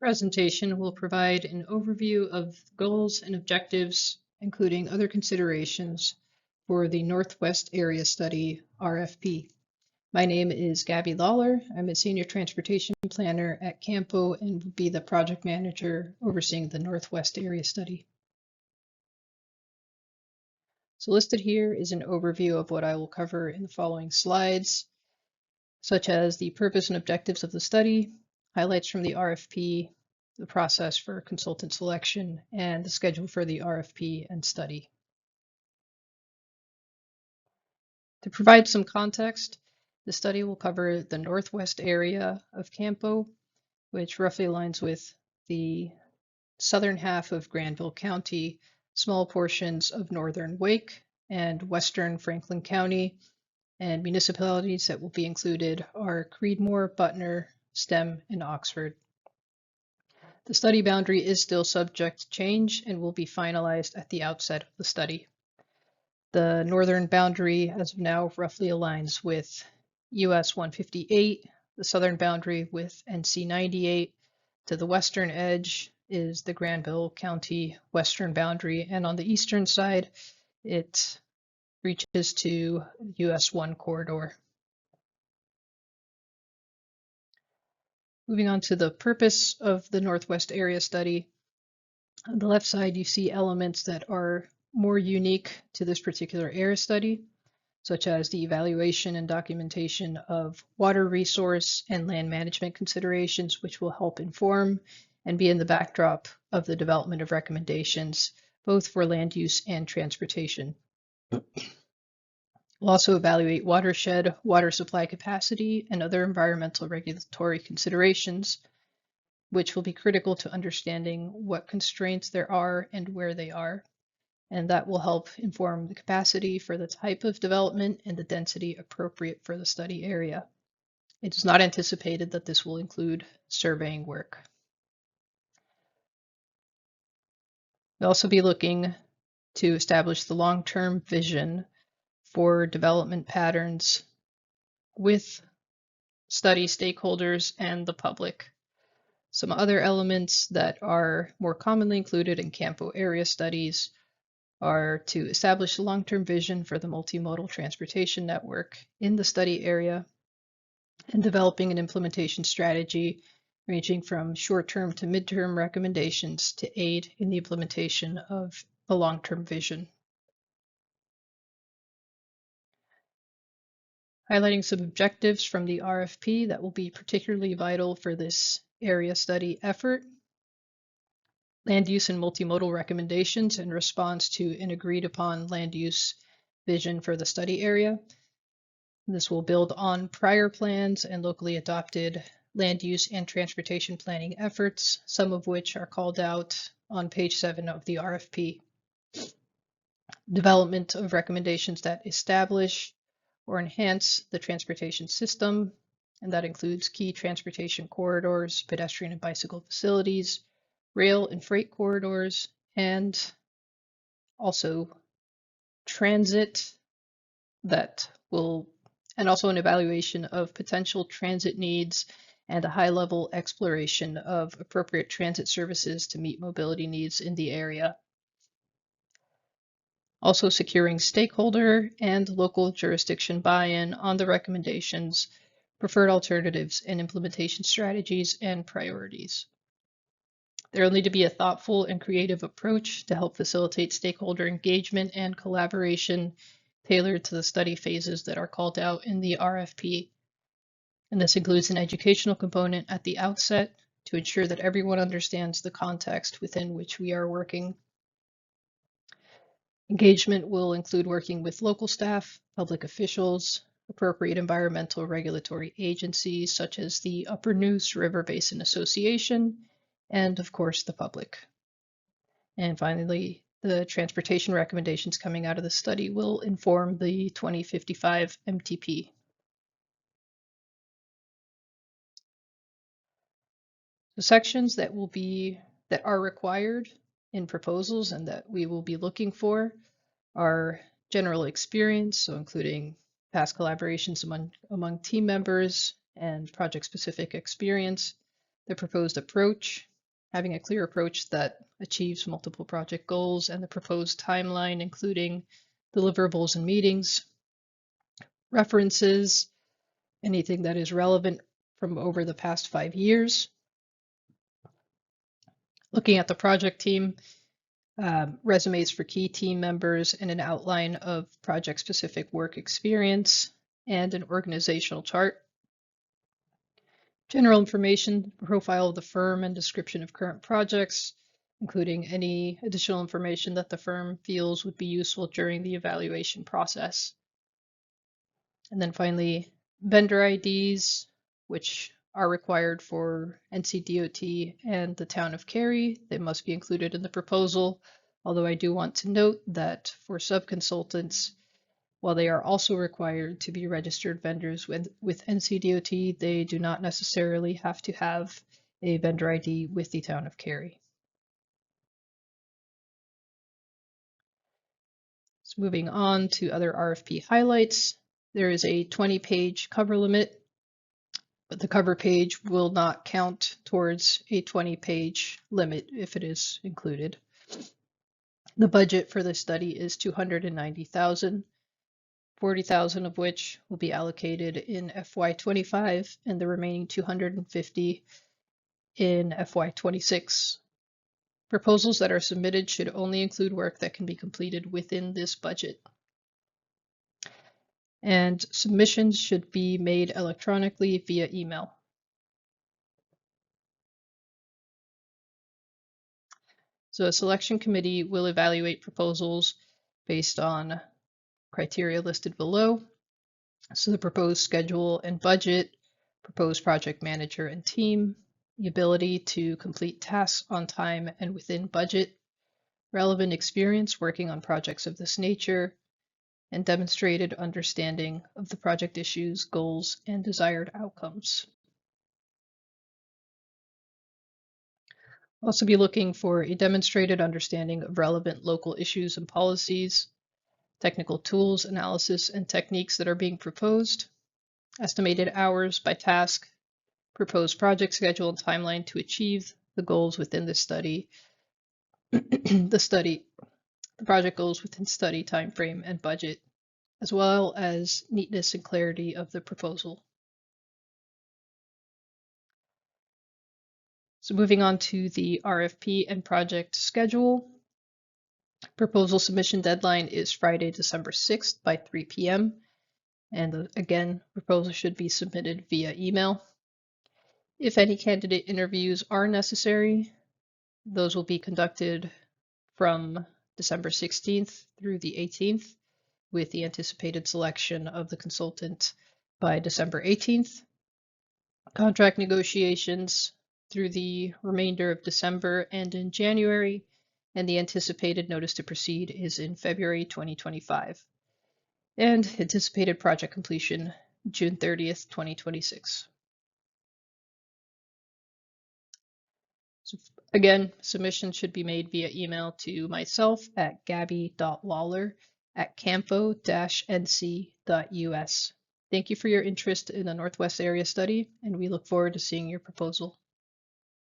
Presentation will provide an overview of goals and objectives, including other considerations for the Northwest Area Study, RFP. My name is Gabby Lawler. I'm a Senior Transportation Planner at Campo and will be the project manager overseeing the Northwest Area Study. So listed here is an overview of what I will cover in the following slides, such as the purpose and objectives of the study, highlights from the RFP, the process for consultant selection, and the schedule for the RFP and study. To provide some context, the study will cover the northwest area of Campo, which roughly aligns with the southern half of Granville County, small portions of northern Wake, and western Franklin County, and municipalities that will be included are Creedmoor, Butner, Stem, and Oxford. The study boundary is still subject to change and will be finalized at the outset of the study. The northern boundary, as of now, roughly aligns with US 158, the southern boundary with NC 98. To the western edge is the Granville County western boundary, and on the eastern side, it reaches to US 1 corridor. Moving on to the purpose of the Northwest Area Study. On the left side, you see elements that are more unique to this particular area study, such as the evaluation and documentation of water resource and land management considerations, which will help inform and be in the backdrop of the development of recommendations, both for land use and transportation. We'll also evaluate watershed, water supply capacity, and other environmental regulatory considerations, which will be critical to understanding what constraints there are and where they are. And that will help inform the capacity for the type of development and the density appropriate for the study area. It is not anticipated that this will include surveying work. We'll also be looking to establish the long-term vision for development patterns with study stakeholders and the public. Some other elements that are more commonly included in Campo area studies are to establish a long-term vision for the multimodal transportation network in the study area and developing an implementation strategy ranging from short-term to mid-term recommendations to aid in the implementation of a long-term vision. Highlighting some objectives from the RFP that will be particularly vital for this area study effort. Land use and multimodal recommendations in response to an agreed upon land use vision for the study area. This will build on prior plans and locally adopted land use and transportation planning efforts, some of which are called out on page 7 of the RFP. Development of recommendations that establish or enhance the transportation system, and that includes key transportation corridors, pedestrian and bicycle facilities, rail and freight corridors, and also transit and also an evaluation of potential transit needs and a high-level exploration of appropriate transit services to meet mobility needs in the area. Also securing stakeholder and local jurisdiction buy-in on the recommendations, preferred alternatives, and implementation strategies and priorities. There will need to be a thoughtful and creative approach to help facilitate stakeholder engagement and collaboration tailored to the study phases that are called out in the RFP. And this includes an educational component at the outset to ensure that everyone understands the context within which we are working. Engagement will include working with local staff, public officials, appropriate environmental regulatory agencies such as the Upper Neuse River Basin Association, and of course the public. And finally, the transportation recommendations coming out of the study will inform the 2055 MTP. The sections that are required in proposals and that we will be looking for are general experience, so including past collaborations among team members and project-specific experience, the proposed approach, having a clear approach that achieves multiple project goals and the proposed timeline, including deliverables and meetings, references, anything that is relevant from over the past 5 years, looking at the project team, resumes for key team members, and an outline of project-specific work experience, and an organizational chart. General information, profile of the firm, and description of current projects, including any additional information that the firm feels would be useful during the evaluation process. And then finally, vendor IDs, which are required for NCDOT and the town of Cary. They must be included in the proposal, although I do want to note that for subconsultants, while they are also required to be registered vendors with NCDOT, they do not necessarily have to have a vendor ID with the town of Cary. So moving on to other RFP highlights, there is a 20-page cover limit, but the cover page will not count towards a 20-page limit if it is included. The budget for this study is $290,000, $40,000 of which will be allocated in FY25 and the remaining $250,000 in FY26. Proposals that are submitted should only include work that can be completed within this budget. And submissions should be made electronically via email. So a selection committee will evaluate proposals based on criteria listed below. So the proposed schedule and budget, proposed project manager and team, the ability to complete tasks on time and within budget, relevant experience working on projects of this nature, and demonstrated understanding of the project issues, goals, and desired outcomes. Also be looking for a demonstrated understanding of relevant local issues and policies, technical tools, analysis, and techniques that are being proposed, estimated hours by task, proposed project schedule and timeline to achieve the goals within the study, the project goals within study timeframe and budget, as well as neatness and clarity of the proposal. So moving on to the RFP and project schedule. Proposal submission deadline is Friday, December 6th by 3 p.m. And again, proposal should be submitted via email. If any candidate interviews are necessary, those will be conducted from December 16th through the 18th, with the anticipated selection of the consultant by December 18th. Contract negotiations through the remainder of December and in January, and the anticipated notice to proceed is in February 2025. And anticipated project completion, June 30th, 2026. So again, submissions should be made via email to myself at gabby.lawler@campo-nc.us. Thank you for your interest in the Northwest Area Study, and we look forward to seeing your proposal.